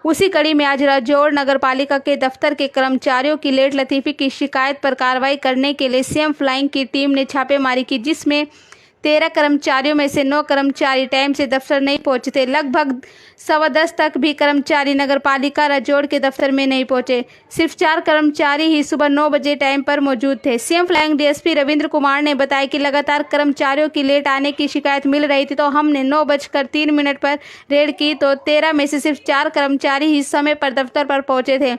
उसी कड़ी में आज राजौर नगर पालिका के दफ्तर के कर्मचारियों की लेट लतीफी की शिकायत पर कार्रवाई करने के लिए सीएम फ्लाइंग की टीम ने छापेमारी की, जिसमें 13 कर्मचारियों में से 9 कर्मचारी टाइम से दफ्तर नहीं पहुंचे थे। लगभग 10:15 तक भी कर्मचारी नगर पालिका राजौर के दफ्तर में नहीं पहुंचे। सिर्फ 4 कर्मचारी ही सुबह 9 बजे टाइम पर मौजूद थे। CM flying DSP Ravindra Kumar ने बताया कि लगातार कर्मचारियों की लेट आने की शिकायत मिल रही थी, तो हमने 9:03 पर रेड की तो 13 में से सिर्फ 4 कर्मचारी ही समय पर दफ्तर पर पहुंचे थे,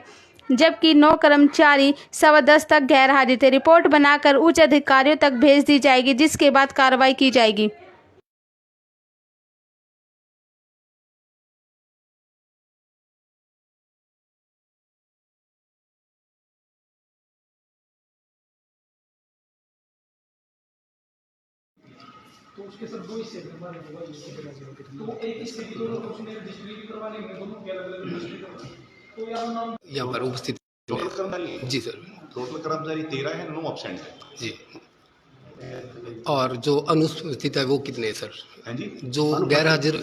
जबकि 9 कर्मचारी 10:15 तक गैर हाजिर थे। रिपोर्ट बनाकर उच्च अधिकारियों तक भेज दी जाएगी, जिसके बाद कार्रवाई की जाएगी। तो उसके सब दो हिस्से करवाने होगा, तो एक हिस्से की दोनों तो उसने रजिस्ट्री भी करवानी है, दोनों के अलग अलग रजिस्ट्री तो यहाँ पर उपस्थित टोटल कर्मचारी जी सर, टोटल कर्मचारी 13 है, 9 एब्सेंट है जी। और जो अनुपस्थित है वो कितने सर? हैं जी? जो गैर हाजिर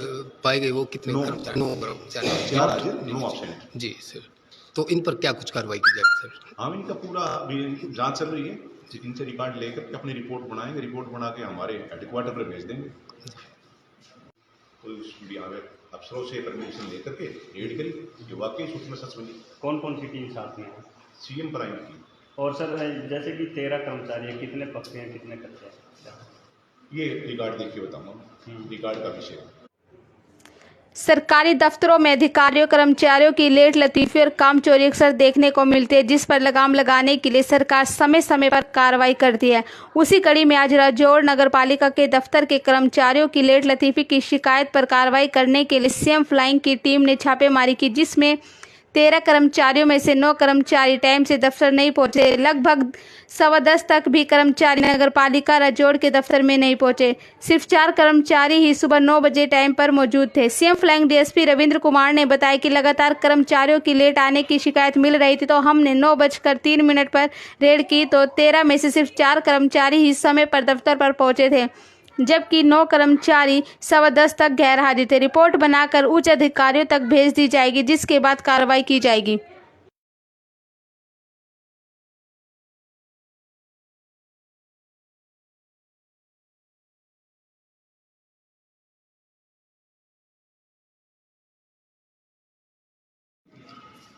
पाए गए वो कितने 9 कर्मचारी? 9 कर्मचारी। 4 हाजिर, 9 एब्सेंट। जी सर, तो इन पर क्या कुछ कार्रवाई की जाएगी सर? हम इनका पूरा अभी जांच चल रही है, इनसे रिकॉर्ड लेकर के अपनी रिपोर्ट बनाएंगे, रिपोर्ट बना के हमारे हेडक्वार्टर पर भेज देंगे। तो उस अफसरों से परमिशन लेकर के रेड करी, जो वाकई सूच में सच बनी। कौन कौन सी टीम साथ में है? सीएम प्राइम की। और सर जैसे कि 13 कर्मचारी हैं, कितने पक्के हैं, कितने कच्चे हैं? ये रिकॉर्ड देख के बताऊंगा, रिकॉर्ड का विषय। सरकारी दफ्तरों में अधिकारियों कर्मचारियों की लेट लतीफी और काम चोरी अक्सर देखने को मिलती है, जिस पर लगाम लगाने के लिए सरकार समय समय पर कार्रवाई करती है। उसी कड़ी में आज राजौर नगर पालिका के दफ्तर के कर्मचारियों की लेट लतीफी की शिकायत पर कार्रवाई करने के लिए सीएम फ्लाइंग की टीम ने छापेमारी की, जिसमें 13 कर्मचारियों में से 9 कर्मचारी टाइम से दफ्तर नहीं पहुंचे। लगभग 10:15 तक भी कर्मचारी नगर पालिका राजौर के दफ्तर में नहीं पहुंचे। सिर्फ 4 कर्मचारी ही सुबह 9 बजे टाइम पर मौजूद थे। CM flying DSP Ravindra Kumar ने बताया कि लगातार कर्मचारियों की लेट आने की शिकायत मिल रही थी, तो हमने 9:03 पर रेड की तो 13 में से सिर्फ 4 कर्मचारी ही समय पर दफ्तर पर पहुंचे थे, जबकि 9 कर्मचारी 10:15 तक गैर हाजिर थे। रिपोर्ट बनाकर उच्च अधिकारियों तक भेज दी जाएगी, जिसके बाद कार्रवाई की जाएगी।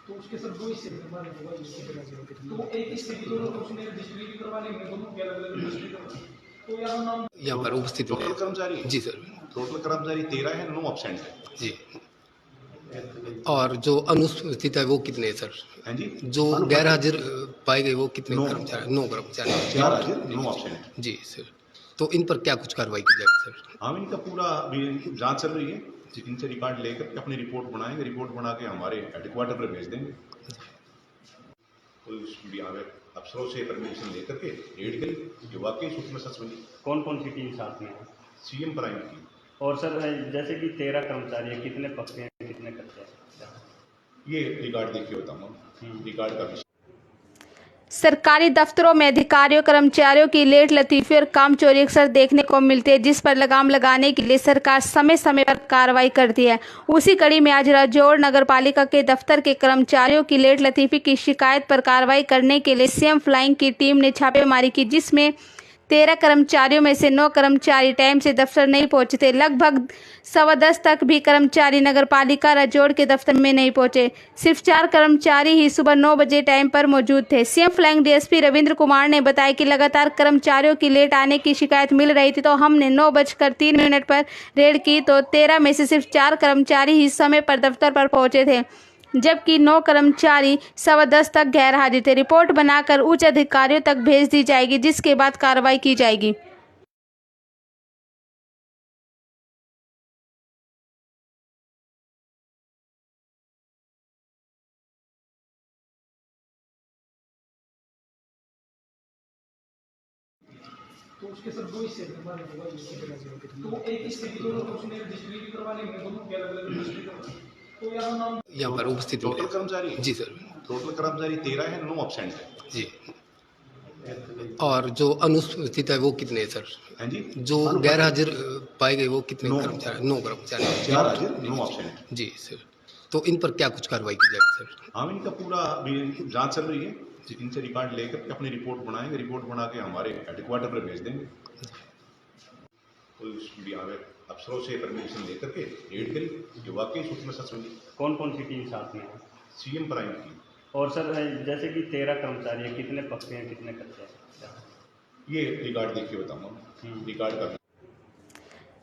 तो उसके सब दो हिस्से करवाने होगा, तो एक हिस्से की दोनों तो उसने रजिस्ट्री भी करवानी है, दोनों के अलग अलग रजिस्ट्री तो यहाँ पर उपस्थित टोटल कर्मचारी जी सर, टोटल कर्मचारी 13 है, 9 एब्सेंट है जी। और जो अनुपस्थित है वो कितने सर? हैं जी? जो गैर हाजिर पाए गए वो कितने 9 कर्मचारी? 9 कर्मचारी। 4 हाजिर, 9 एब्सेंट। जी सर, तो इन पर क्या कुछ कार्रवाई की जाएगी सर? हम इनका पूरा अभी जांच चल रही है, इनसे रिकॉर्ड लेकर के अपनी रिपोर्ट बनाएंगे, रिपोर्ट बना के हमारे हेडक्वार्टर पर भेज देंगे। तो उस अफसरों से परमिशन लेकर के रेड करी, जो वाकई सूच में सच बनी। कौन कौन सी टीम साथ में है? सीएम प्राइम की। और सर जैसे कि 13 कर्मचारी हैं, कितने पक्के हैं, कितने कच्चे हैं? ये रिकॉर्ड देख के बताऊंगा, रिकॉर्ड का विषय। सरकारी दफ्तरों में अधिकारियों कर्मचारियों की लेट लतीफी और काम चोरी अक्सर देखने को मिलती है, जिस पर लगाम लगाने के लिए सरकार समय समय पर कार्रवाई करती है। उसी कड़ी में आज राजौर नगर पालिका के दफ्तर के कर्मचारियों की लेट लतीफी की शिकायत पर कार्रवाई करने के लिए सीएम फ्लाइंग की टीम ने छापेमारी की, जिसमें 13 कर्मचारियों में से 9 कर्मचारी टाइम से दफ्तर नहीं पहुंचे थे। लगभग 10:15 तक भी कर्मचारी नगर पालिका राजौर के दफ्तर में नहीं पहुंचे। सिर्फ 4 कर्मचारी ही सुबह 9 बजे टाइम पर मौजूद थे। CM flying DSP Ravindra Kumar ने बताया कि लगातार कर्मचारियों की लेट आने की शिकायत मिल रही थी, तो हमने 9:03 पर रेड की तो 13 में से सिर्फ 4 कर्मचारी ही समय पर दफ्तर पर पहुंचे थे, जबकि 9 कर्मचारी 10:15 तक गैर हाजिर थे। रिपोर्ट बनाकर उच्च अधिकारियों तक भेज दी जाएगी, जिसके बाद कार्रवाई की जाएगी। तो उसके सब दो हिस्से करवाने होगा, तो एक हिस्से की दोनों तो उसने रजिस्ट्री भी करवानी है, दोनों के अलग अलग रजिस्ट्री तो यहाँ पर उपस्थित टोटल कर्मचारी जी सर, टोटल कर्मचारी 13 है, 9 एब्सेंट है जी। और जो अनुपस्थित है वो कितने सर? हैं जी? जो गैर हाजिर पाए गए वो कितने 9 कर्मचारी? 9 कर्मचारी। 4 हाजिर, 9 एब्सेंट। जी सर, तो इन पर क्या कुछ कार्रवाई की जाएगी सर? हम इनका पूरा अभी जांच चल रही है, इनसे रिकॉर्ड लेकर के अपनी रिपोर्ट बनाएंगे, रिपोर्ट बना के हमारे हेडक्वार्टर पर भेज देंगे। कोई अफसरों से परमिशन लेकर के रेड करी, जो वाकई सूचना सच मिली। कौन कौन सी टीम साथ में है? सीएम प्राइम की। और सर जैसे कि 13 कर्मचारी है, कितने पक्के हैं कितने कच्चे हैं? ये रिकॉर्ड देख के बताऊंगा, रिकॉर्ड का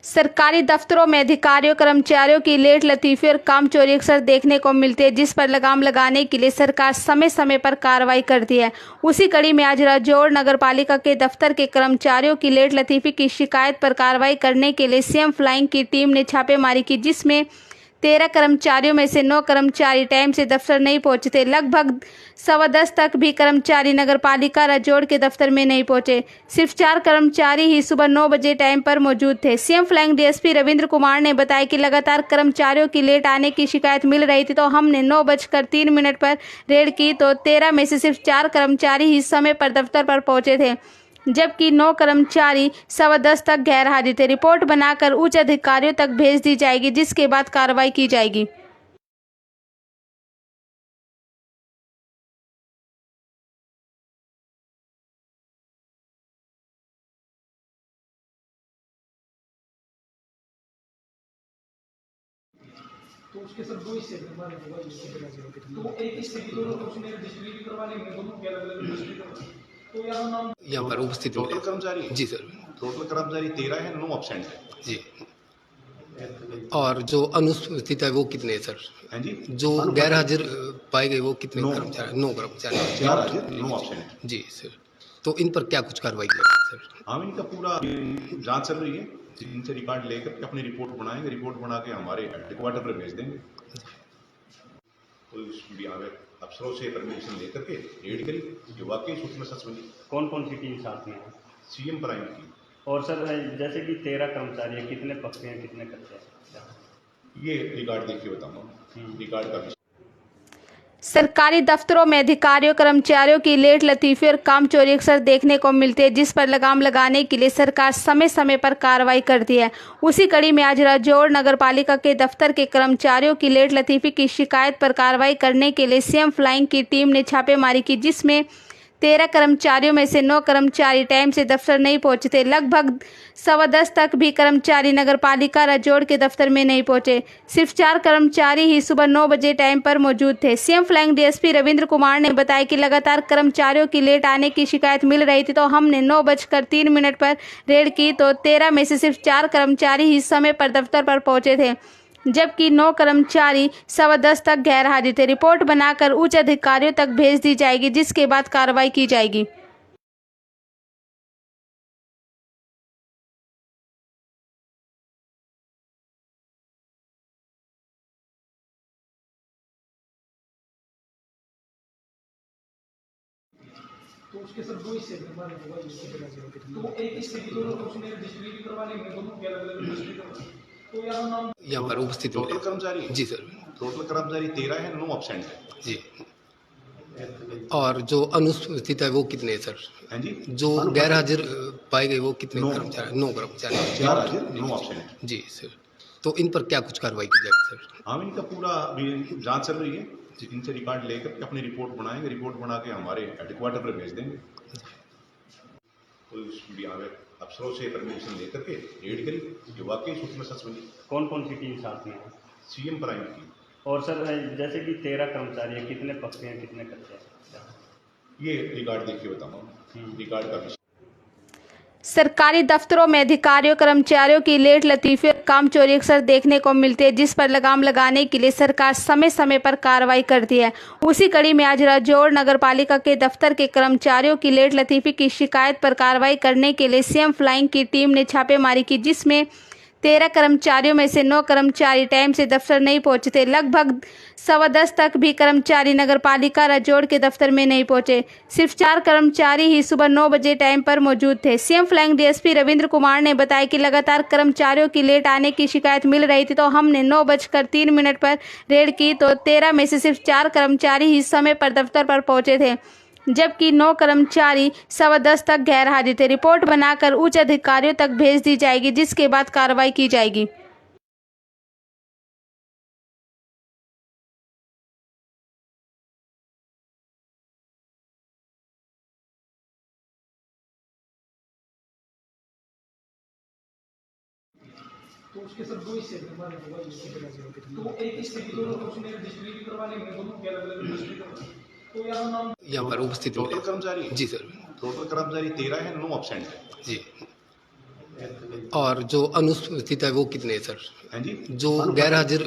सरकारी दफ्तरों में अधिकारियों कर्मचारियों की लेट लतीफी और काम चोरी अक्सर देखने को मिलती है, जिस पर लगाम लगाने के लिए सरकार समय समय पर कार्रवाई करती है। उसी कड़ी में आज राजौर नगर पालिका के दफ्तर के कर्मचारियों की लेट लतीफी की शिकायत पर कार्रवाई करने के लिए सीएम फ्लाइंग की टीम ने छापेमारी की, जिसमें 13 कर्मचारियों में से 9 कर्मचारी टाइम से दफ्तर नहीं पहुंचे थे। लगभग 10:15 तक भी कर्मचारी नगर पालिका राजौड़ के दफ्तर में नहीं पहुंचे। सिर्फ 4 कर्मचारी ही सुबह 9 बजे टाइम पर मौजूद थे। CM flying DSP Ravindra Kumar ने बताया कि लगातार कर्मचारियों की लेट आने की शिकायत मिल रही थी, तो हमने 9:03 पर रेड की, तो 13 में से सिर्फ 4 कर्मचारी ही समय पर दफ्तर पर पहुंचे थे, जबकि 9 कर्मचारी 10:15 तक गैर हाजिर थे। रिपोर्ट बनाकर उच्च अधिकारियों तक भेज दी जाएगी, जिसके बाद कार्रवाई की जाएगी। तो उसके सर 2 हिस्से करवाने होगा, तो एक हिस्से की दोनों तो उसने रजिस्ट्री भी करवानी है, दोनों के अलग अलग रजिस्ट्री करवानी। तो यहाँ पर उपस्थित टोटल कर्मचारी जी सर, टोटल कर्मचारी 13 है, 9 एब्सेंट है जी। और जो अनुपस्थित है वो कितने हैं सर? हैं जी। जो गैर हाजिर पाए गए वो कितने 9 कर्मचारी? 9 कर्मचारी। 4 हाजिर, 9 एब्सेंट। जी सर, तो इन पर क्या कुछ कार्रवाई की जाएगी सर? हम इनका पूरा जांच चल रही है, इनसे रिकॉर्ड लेकर के अपनी रिपोर्ट बनाएंगे, रिपोर्ट बना के हमारे हेडक्वार्टर पर भेज देंगे। कोई अफसरों से परमिशन लेकर के रेड करी, जो वाकई सूचना सच मिली। कौन कौन सी टीम साथ में है? सीएम प्राइम की। और सर जैसे कि 13 कर्मचारी है, कितने पक्के हैं कितने कच्चे हैं? ये रिकॉर्ड देख के बताऊंगा, रिकॉर्ड का सरकारी दफ्तरों में अधिकारियों कर्मचारियों की लेट लतीफी और काम चोरी अक्सर देखने को मिलती है, जिस पर लगाम लगाने के लिए सरकार समय समय पर कार्रवाई करती है। उसी कड़ी में आज राजौर नगर पालिका के दफ्तर के कर्मचारियों की लेट लतीफी की शिकायत पर कार्रवाई करने के लिए सीएम फ्लाइंग की टीम ने छापेमारी की, जिसमें 13 कर्मचारियों में से 9 कर्मचारी टाइम से दफ्तर नहीं पहुंचे थे। लगभग 10:15 तक भी कर्मचारी नगर पालिका राजौड़ के दफ्तर में नहीं पहुंचे। सिर्फ 4 कर्मचारी ही सुबह 9 बजे टाइम पर मौजूद थे। CM flying DSP Ravindra Kumar ने बताया कि लगातार कर्मचारियों की लेट आने की शिकायत मिल रही थी, तो हमने 9:03 पर रेड की, तो 13 में से सिर्फ 4 कर्मचारी ही समय पर दफ्तर पर पहुंचे थे, जबकि 9 कर्मचारी 10:15 तक गैर हाजिर थे। रिपोर्ट बनाकर उच्च अधिकारियों तक भेज दी जाएगी, जिसके बाद कार्रवाई की जाएगी। तो उसके सर 2 हिस्से करवाने होगा, तो एक हिस्से की दोनों तो उसने रजिस्ट्री भी करवानी है, दोनों के अलग अलग रजिस्ट्री करवानी। तो यहाँ पर उपस्थित टोटल कर्मचारी जी सर, टोटल कर्मचारी 13 है, 9 एब्सेंट है जी। और जो अनुपस्थित है वो कितने हैं सर? हैं जी। जो गैर हाजिर पाए गए वो कितने 9 कर्मचारी? 9 कर्मचारी। 4 हाजिर, 9 एब्सेंट। जी सर, तो इन पर क्या कुछ कार्रवाई की जाएगी सर? हम इनका पूरा अभी जांच चल रही है, इनसे रिकॉर्ड लेकर के अपनी रिपोर्ट बनाएंगे, रिपोर्ट बना के हमारे हेडक्वार्टर पर भेज देंगे। कोई अफसरों से परमिशन लेकर के रेड करी, जो वाकई सूचना सच मिली। कौन कौन सी टीम साथ में है? सीएम प्राइम की। और सर जैसे कि 13 कर्मचारी है, कितने पक्के हैं कितने कच्चे हैं? ये रिकॉर्ड देख के बताऊंगा, रिकॉर्ड का सरकारी दफ्तरों में अधिकारियों कर्मचारियों की लेट लतीफी और काम चोरी अक्सर देखने को मिलती है, जिस पर लगाम लगाने के लिए सरकार समय समय पर कार्रवाई करती है। उसी कड़ी में आज राजौर नगर पालिका के दफ्तर के कर्मचारियों की लेट लतीफी की शिकायत पर कार्रवाई करने के लिए सीएम फ्लाइंग की टीम ने छापेमारी की, जिसमें 13 कर्मचारियों में से 9 कर्मचारी टाइम से दफ्तर नहीं पहुंचे थे। लगभग 10:15 तक भी कर्मचारी नगर पालिका राजौड़ के दफ्तर में नहीं पहुंचे। सिर्फ 4 कर्मचारी ही सुबह 9 बजे टाइम पर मौजूद थे। CM flying DSP Ravindra Kumar ने बताया कि लगातार कर्मचारियों की लेट आने की शिकायत मिल रही थी, तो हमने 9:03 पर रेड की, तो 13 में से सिर्फ 4 कर्मचारी ही समय पर दफ्तर पर पहुंचे थे, जबकि 9 कर्मचारी 10:15 तक गैर हाजिर थे। रिपोर्ट बनाकर उच्च अधिकारियों तक भेज दी जाएगी, जिसके बाद कार्रवाई की जाएगी। तो उसके सर दो हिस्से करवाने होगा तो एक हिस्से की दोनों को उसने रजिस्ट्री भी करवाने हैं दोनों के अलग अलग रजिस्ट्री करवाने तो यहाँ नाम यहाँ पर उपस्थित टोटल मिले कर्मचारी जी सर टोटल कर्मचारी 13 है, 9 एब्सेंट है। जी। और जो अनुपस्थित है वो कितने हैं सर? हैं जी, जो गैर हाजिर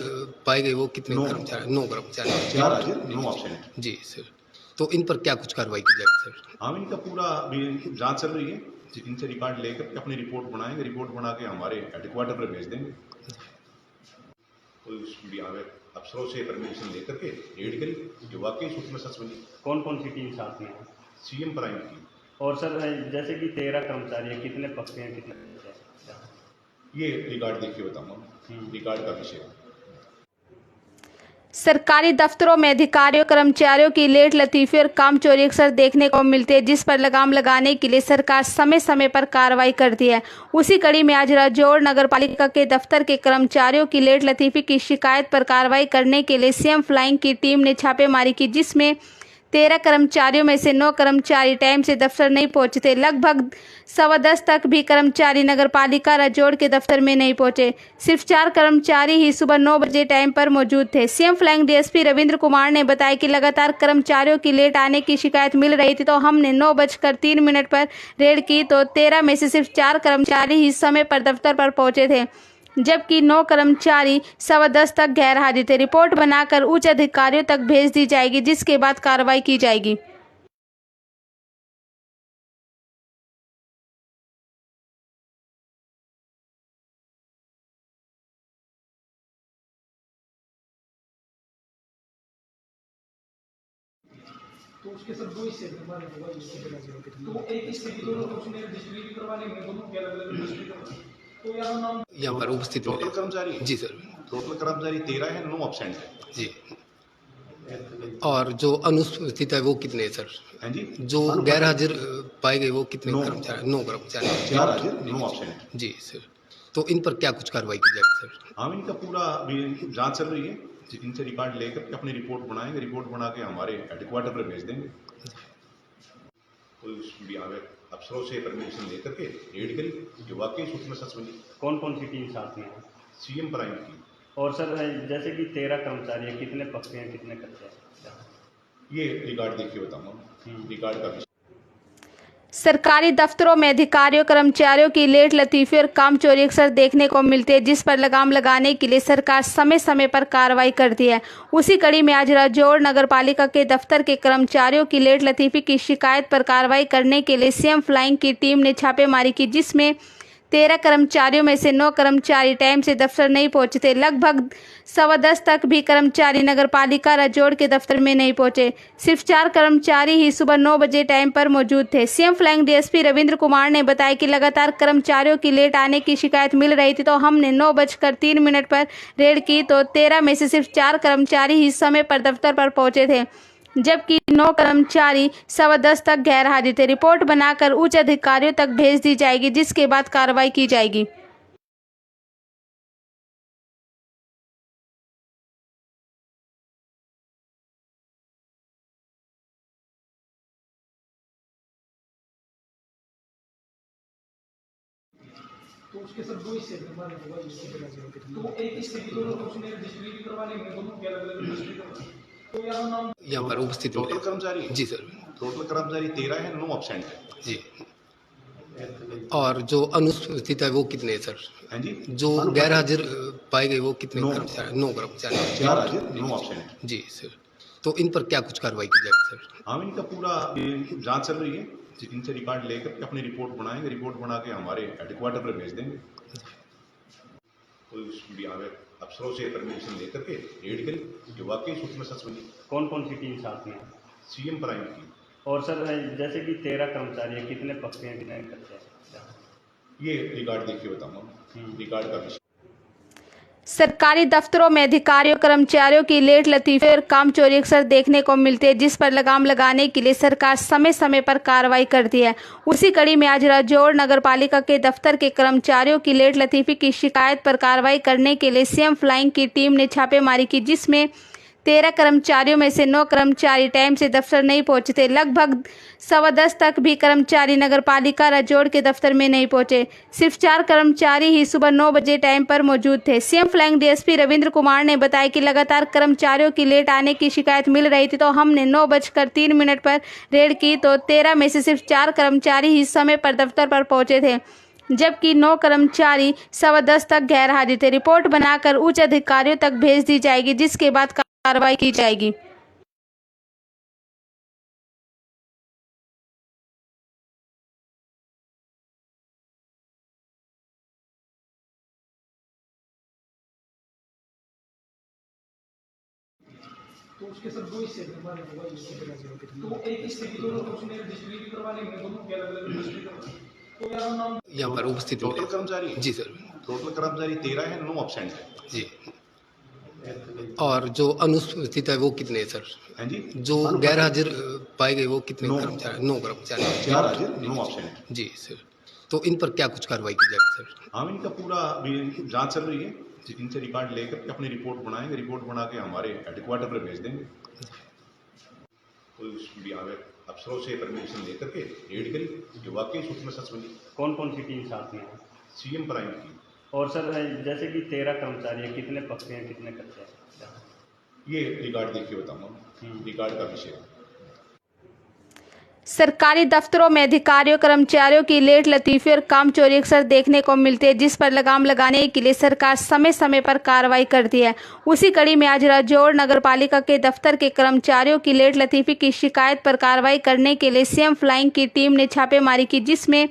पाए गए वो कितने 9 कर्मचारी? 9 कर्मचारी 4 हाजिर, 9 एब्सेंट। जी सर। तो इन पर क्या कुछ कार्रवाई की जाएगी सर? हाँ, इनका पूरा अभी जांच चल रही है, इनसे रिकॉर्ड लेकर अपनी रिपोर्ट बनाएंगे, रिपोर्ट बना के हमारे हेडक्वार्टर पर भेज देंगे। तो उसमें अफसरों से परमिशन लेकर के रेड करी जो वाकई उसमें सच बनी। कौन कौन सी टीम साथ में है? सीएम प्राइम की। और सर जैसे कि 13 कर्मचारी है, कितने पक्के हैं कितने कच्चे हैं? ये रिकॉर्ड देख के बताऊंगा, रिकॉर्ड का विषय है। सरकारी दफ्तरों में अधिकारियों कर्मचारियों की लेट लतीफी और काम चोरी अक्सर देखने को मिलती है, जिस पर लगाम लगाने के लिए सरकार समय समय पर कार्रवाई करती है। उसी कड़ी में आज राजौर नगर पालिका के दफ्तर के कर्मचारियों की लेट लतीफी की शिकायत पर कार्रवाई करने के लिए सीएम फ्लाइंग की टीम ने छापेमारी की, जिसमें 13 कर्मचारियों में से 9 कर्मचारी टाइम से दफ्तर नहीं पहुंचे थे। लगभग 10:15 तक भी कर्मचारी नगर पालिका राजौर के दफ्तर में नहीं पहुंचे। सिर्फ 4 कर्मचारी ही सुबह 9 बजे टाइम पर मौजूद थे। CM flying DSP Ravindra Kumar ने बताया कि लगातार कर्मचारियों की लेट आने की शिकायत मिल रही थी, तो हमने 9:03 पर रेड की तो 13 में से सिर्फ 4 कर्मचारी ही समय पर दफ्तर पर पहुंचे थे, जबकि 9 कर्मचारी 10:15 तक गैर हाजिर थे। रिपोर्ट बनाकर उच्च अधिकारियों तक भेज दी जाएगी, जिसके बाद कार्रवाई की जाएगी। तो उसके सर दो हिस्से करवाने होगा तो एक हिस्से की दोनों को उसने रजिस्ट्री भी करवाने हैं दोनों के अलग अलग रजिस्ट्री करवाने तो यहाँ पर उपस्थित टोटल मिले कर्मचारी जी सर टोटल कर्मचारी 13 है, 9 एब्सेंट है। जी। और जो अनुपस्थित है वो कितने हैं सर? हैं जी, जो गैर हाजिर पाए गए वो कितने 9 कर्मचारी? 9 कर्मचारी 4 हाजिर, 9 एब्सेंट। जी सर। तो इन पर क्या कुछ कार्रवाई की जाएगी सर? हाँ, इनका पूरा अभी जांच चल रही है, इनसे रिकॉर्ड लेकर अपनी रिपोर्ट बनाएंगे, रिपोर्ट बना के हमारे हेडक्वार्टर पर भेज देंगे। तो उसमें अफसरों से परमिशन लेकर के रेड करी जो वाकई उसमें सच बनी। कौन कौन सी टीम साथ में है? सीएम प्राइम की। और सर जैसे कि 13 कर्मचारी है, कितने पक्के हैं कितने कच्चे हैं? ये रिकॉर्ड देख के बताऊंगा, रिकॉर्ड का विषय। सरकारी दफ्तरों में अधिकारियों कर्मचारियों की लेट लतीफी और काम चोरी अक्सर देखने को मिलती है, जिस पर लगाम लगाने के लिए सरकार समय समय पर कार्रवाई करती है। उसी कड़ी में आज राजौर नगर पालिका के दफ्तर के कर्मचारियों की लेट लतीफी की शिकायत पर कार्रवाई करने के लिए सीएम फ्लाइंग की टीम ने छापेमारी की, जिसमें 13 कर्मचारियों में से 9 कर्मचारी टाइम से दफ्तर नहीं पहुंचे थे। लगभग 10:15 तक भी कर्मचारी नगर पालिका राजौर के दफ्तर में नहीं पहुंचे। सिर्फ 4 कर्मचारी ही सुबह 9 बजे टाइम पर मौजूद थे। CM flying DSP Ravindra Kumar ने बताया कि लगातार कर्मचारियों की लेट आने की शिकायत मिल रही थी, तो हमने 9:03 पर रेड की तो 13 में से सिर्फ 4 कर्मचारी ही समय पर दफ्तर पर पहुंचे थे, जबकि 9 कर्मचारी 10:15 तक गैर हाजिर थे। रिपोर्ट बनाकर उच्च अधिकारियों तक भेज दी जाएगी, जिसके बाद कार्रवाई की जाएगी। तो उसके सर दो हिस्से करवाने होगा तो एक हिस्से की दोनों को उसने रजिस्ट्री भी करवाने हैं दोनों के अलग अलग रजिस्ट्री करवाने तो यहाँ पर उपस्थित टोटल मिले कर्मचारी जी सर टोटल कर्मचारी 13 है, 9 एब्सेंट है। जी। और जो अनुपस्थित है वो कितने हैं सर? हैं जी, जो गैर हाजिर पाए गए वो कितने 9 कर्मचारी? 9 कर्मचारी 4 हाजिर, 9 एब्सेंट। जी सर। तो इन पर क्या कुछ कार्रवाई की जाएगी सर? हाँ, इनका पूरा अभी जांच चल रही है, इनसे रिकॉर्ड लेकर अपनी रिपोर्ट बनाएंगे, रिपोर्ट बना के हमारे हेडक्वार्टर पर भेज देंगे। तो उसमें अफसरों से परमिशन लेकर के रेड करी जो वाकई उसमें सच बनी। कौन कौन सी टीम साथ में है? सीएम प्राइम की। और सर जैसे कि 13 कर्मचारी है, कितने पक्के हैं कितने कच्चे हैं? ये रिकॉर्ड देख के बताऊंगा, रिकॉर्ड का विषय। सरकारी दफ्तरों में अधिकारियों कर्मचारियों की लेट लतीफी और काम चोरी अक्सर देखने को मिलती है, जिस पर लगाम लगाने के लिए सरकार समय समय पर कार्रवाई करती है। उसी कड़ी में आज राजौर नगर पालिका के दफ्तर के कर्मचारियों की लेट लतीफी की शिकायत पर कार्रवाई करने के लिए सीएम फ्लाइंग की टीम ने छापेमारी की, जिसमें 13 कर्मचारियों में से 9 कर्मचारी टाइम से दफ्तर नहीं पहुंचे थे। लगभग 10:15 तक भी कर्मचारी नगर पालिका राजौड़ के दफ्तर में नहीं पहुंचे। सिर्फ 4 कर्मचारी ही सुबह 9 बजे टाइम पर मौजूद थे। सीएम फ्लैंग डीएसपी रविंद्र कुमार ने बताया कि लगातार कर्मचारियों की लेट आने की शिकायत मिल रही थी, तो हमने 9:03 पर रेड की तो 13 में से सिर्फ 4 कर्मचारी ही समय पर दफ्तर पर पहुंचे थे, जबकि 9 कर्मचारी 10:15 तक गैर हाजिर थे। रिपोर्ट बनाकर उच्च अधिकारियों तक भेज दी जाएगी, जिसके बाद कार्रवाई की जाएगी। तो उसके सर दो हिस्से हमारे मोबाइल तो एक हिस्से की दोनों को उसने रजिस्ट्री भी करवा लेंगे, दोनों के अलग अलग रजिस्ट्री करवा। तो यार नाम यहाँ पर उपस्थित टोटल मिले। कर्मचारी जी सर। टोटल कर्मचारी 13 है, 9 एब्सेंट है। जी। और जो अनुपस्थित है वो कितने हैं सर? हैं जी, जो गैर हाजिर पाए गए वो कितने 9 कर्मचारी? 9 कर्मचारी। 4 हाजिर, 9 एब्सेंट। जी सर। तो इन पर क्या कुछ कार्रवाई की जाएगी सर? हम इनका पूरा अभी जांच चल रही है, इनसे रिकॉर्ड लेकर के अपनी रिपोर्ट बनाएंगे, रिपोर्ट बना के हमारे हेडक्वार्टर पर भेज देंगे। कोई भी आगे अफसरों से परमिशन लेकर के रेड करी, जो वाकई सूचना सच बनी। कौन कौन सी टीम साथ में है? सीएम प्राइम की। और सर जैसे कि 13 कर्मचारी है, कितने पक्के हैं कितने कच्चे हैं? ये रिकॉर्ड देख के बताऊंगा, रिकॉर्ड का विषय है। सरकारी दफ्तरों में अधिकारियों कर्मचारियों की लेट लतीफी और काम चोरी अक्सर देखने को मिलती है, जिस पर लगाम लगाने के लिए सरकार समय समय पर कार्रवाई करती है। उसी कड़ी में आज राजौड़ नगर पालिका के दफ्तर के कर्मचारियों की लेट लतीफी की शिकायत पर कार्रवाई करने के लिए सीएम फ्लाइंग की टीम ने छापेमारी की, जिसमें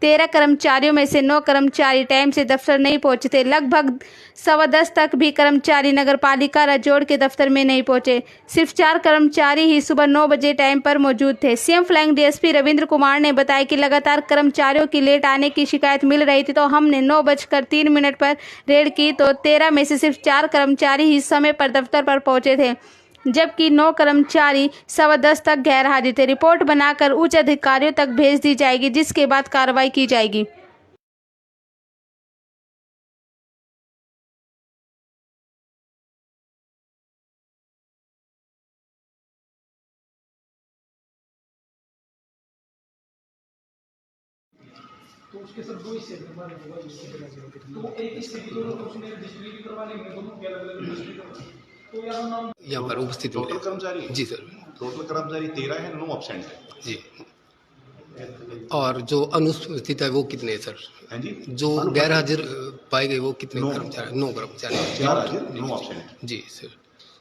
13 कर्मचारियों में से 9 कर्मचारी टाइम से दफ्तर नहीं पहुंचे थे। लगभग 10:15 तक भी कर्मचारी नगर पालिका राजौड़ के दफ्तर में नहीं पहुंचे। सिर्फ 4 कर्मचारी ही सुबह 9 बजे टाइम पर मौजूद थे। सीएम फ्लैंग डीएसपी रविंद्र कुमार ने बताया कि लगातार कर्मचारियों की लेट आने की शिकायत मिल रही थी, तो हमने 9:03 पर रेड की तो 13 में से सिर्फ 4 कर्मचारी ही समय पर दफ्तर पर पहुंचे थे, जबकि 9 कर्मचारी 10:15 तक गैर हाजिर थे। रिपोर्ट बनाकर उच्च अधिकारियों तक भेज दी जाएगी, जिसके बाद कार्रवाई की जाएगी। तो उसके सर दो हिस्से हमारे मोबाइल तो एक हिस्से की दोनों को उसने रजिस्ट्री भी करवा लेंगे, दोनों के अलग अलग रजिस्ट्री करवा। तो यार नाम यहाँ पर उपस्थित टोटल मिले। कर्मचारी जी सर। टोटल कर्मचारी 13 है, 9 एब्सेंट है। जी। और जो अनुपस्थित है वो कितने हैं सर? हैं जी, जो गैर हाजिर पाए गए वो कितने 9 कर्मचारी? 9 कर्मचारी। 4 हाजिर, 9 एब्सेंट। जी सर।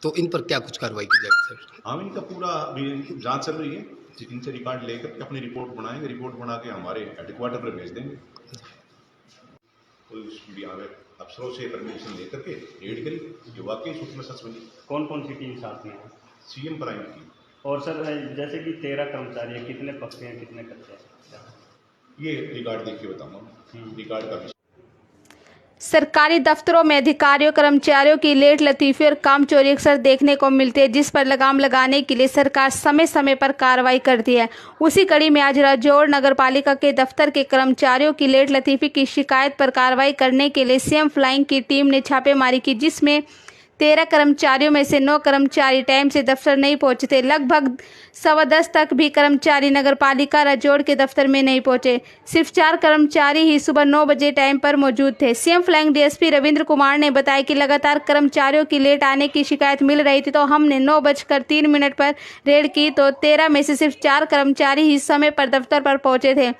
तो इन पर क्या कुछ कार्रवाई की जाएगी सर? हम इनका पूरा अभी जांच चल रही है, इनसे रिकॉर्ड लेकर के अपनी रिपोर्ट बनाएंगे, रिपोर्ट बना के हमारे हेडक्वार्टर पर भेज देंगे। कोई भी आगे अफसरों से परमिशन लेकर के रेड करी, जो वाकई सूचना सच बनी। कौन कौन सी टीम साथ में है? सीएम प्राइम की। और सर जैसे कि 13 कर्मचारी है, कितने पक्के हैं कितने कच्चे हैं? ये रिकॉर्ड देख के बताऊंगा, रिकॉर्ड का विषय। सरकारी दफ्तरों में अधिकारियों कर्मचारियों की लेट लतीफी और काम चोरी अक्सर देखने को मिलती है, जिस पर लगाम लगाने के लिए सरकार समय समय पर कार्रवाई करती है। उसी कड़ी में आज राजौड़ नगर पालिका के दफ्तर के कर्मचारियों की लेट लतीफी की शिकायत पर कार्रवाई करने के लिए सीएम फ्लाइंग की टीम ने छापेमारी की, जिसमें 13 कर्मचारियों में से 9 कर्मचारी टाइम से दफ्तर नहीं पहुंचे थे। लगभग 10:15 तक भी कर्मचारी नगर पालिका राजौड़ के दफ्तर में नहीं पहुंचे। सिर्फ 4 कर्मचारी ही सुबह 9 बजे टाइम पर मौजूद थे। सीएम फ्लैंग डीएसपी रविंद्र कुमार ने बताया कि लगातार कर्मचारियों की लेट आने की शिकायत मिल रही थी, तो हमने 9:03 पर रेड की तो 13 में से सिर्फ 4 कर्मचारी ही समय पर दफ्तर पर पहुंचे थे,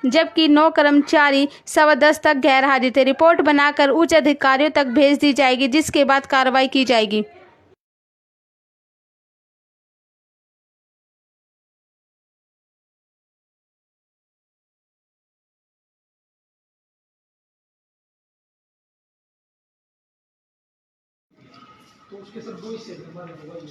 जबकि 9 कर्मचारी 10:15 तक गैर हाजिर थे। रिपोर्ट बनाकर उच्च अधिकारियों तक भेज दी जाएगी, जिसके बाद कार्रवाई की जाएगी। तो उसके सर दो हिस्से हमारे मोबाइल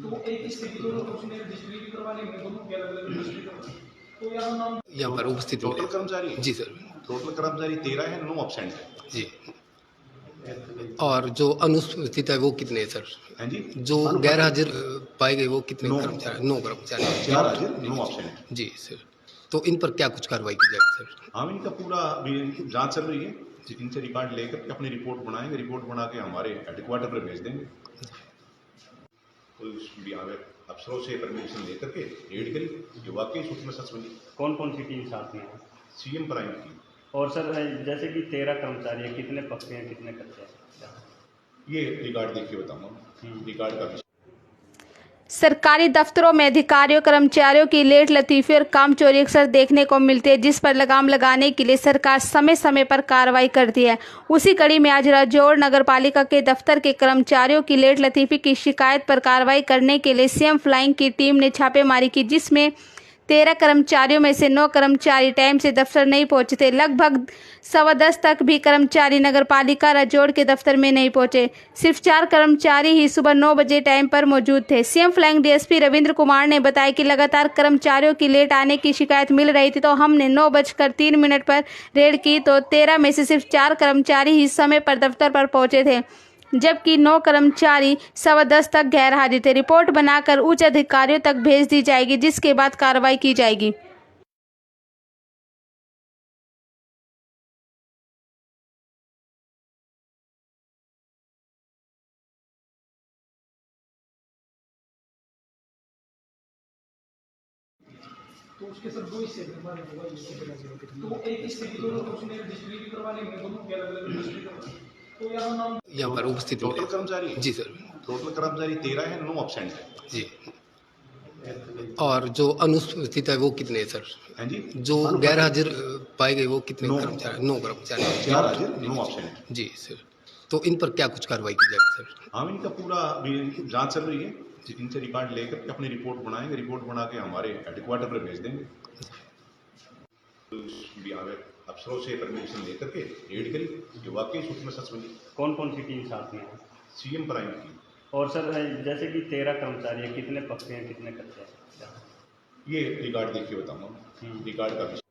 तो एक हिस्से की दोनों को उसने रजिस्ट्री भी करवा लेंगे, दोनों के अलग अलग रजिस्ट्री करवा। तो यार नाम यहाँ पर उपस्थित टोटल मिले। कर्मचारी जी सर। टोटल कर्मचारी 13 है, 9 एब्सेंट है। जी। और जो अनुपस्थित है वो कितने हैं सर? हैं जी, जो गैर हाजिर पाए गए वो कितने 9 कर्मचारी? 9 कर्मचारी। 4 हाजिर, 9 एब्सेंट। जी सर। तो इन पर क्या कुछ कार्रवाई की जाएगी सर? हम इनका पूरा अभी जांच चल रही है, इनसे रिकॉर्ड लेकर के अपनी रिपोर्ट बनाएंगे, रिपोर्ट बना के हमारे हेडक्वार्टर पर भेज देंगे। तो यहाँ पे अफसरों से परमिशन लेकर के रेड करी, जो वाकई सूचना सच बनी। कौन कौन सी टीम साथ में है? सीएम प्राइम की। और सर जैसे कि 13 कर्मचारी हैं, कितने पक्के हैं कितने कच्चे हैं? ये रिकॉर्ड देख के बताऊंगा, रिकॉर्ड का विषय। सरकारी दफ्तरों में अधिकारियों कर्मचारियों की लेट लतीफी और काम चोरी अक्सर देखने को मिलती है, जिस पर लगाम लगाने के लिए सरकार समय समय पर कार्रवाई करती है। उसी कड़ी में आज राजौर नगर पालिका के दफ्तर के कर्मचारियों की लेट लतीफी की शिकायत पर कार्रवाई करने के लिए सीएम फ्लाइंग की टीम ने छापेमारी की, जिसमें 13 कर्मचारियों में से 9 कर्मचारी टाइम से दफ्तर नहीं पहुंचे थे। लगभग 10:15 तक भी कर्मचारी नगर पालिका राजौर के दफ्तर में नहीं पहुंचे। सिर्फ 4 कर्मचारी ही सुबह 9 बजे टाइम पर मौजूद थे। CM flying DSP Ravindra Kumar ने बताया कि लगातार कर्मचारियों की लेट आने की शिकायत मिल रही थी, तो हमने 9:03 पर रेड की तो 13 में से सिर्फ 4 कर्मचारी ही समय पर दफ्तर पर पहुंचे थे, जबकि 9 कर्मचारी 10:15 तक गैर हाजिर थे। रिपोर्ट बनाकर उच्च अधिकारियों तक भेज दी जाएगी, जिसके बाद कार्रवाई की जाएगी। तो उसके सर 2 हिस्से करवाने होगा, तो एक हिस्से की दोनों को उसने रजिस्ट्री भी करवा लेंगे, दोनों के अलग अलग रजिस्ट्री करवा। तो यहाँ नाम यहाँ पर उपस्थित टोटल कर्मचारी जी सर। टोटल कर्मचारी 13 है, 9 एब्सेंट है जी। और जो अनुपस्थित है वो कितने हैं सर? हैं जी। जो गैर हाजिर पाए गए वो कितने 9 कर्मचारी? 9 कर्मचारी। 4 हाजिर, 9 एब्सेंट। जी सर। तो इन पर क्या कुछ कार्रवाई की जाएगी सर? हम इनका पूरा अभी जांच चल रही है, इनसे रिकॉर्ड लेकर के अपनी रिपोर्ट बनाएंगे, रिपोर्ट बना के हमारे हेडक्वार्टर पर भेज देंगे। तो यहाँ पे अफसरों से परमिशन लेकर के रेड करी, जो वाकई सूचना सच बनी। कौन कौन सी टीम साथ में है? सीएम प्राइम की। और सर जैसे कि 13 कर्मचारी हैं, कितने पक्के हैं कितने कच्चे हैं? ये रिकॉर्ड देख के बताऊंगा, रिकॉर्ड का विषय।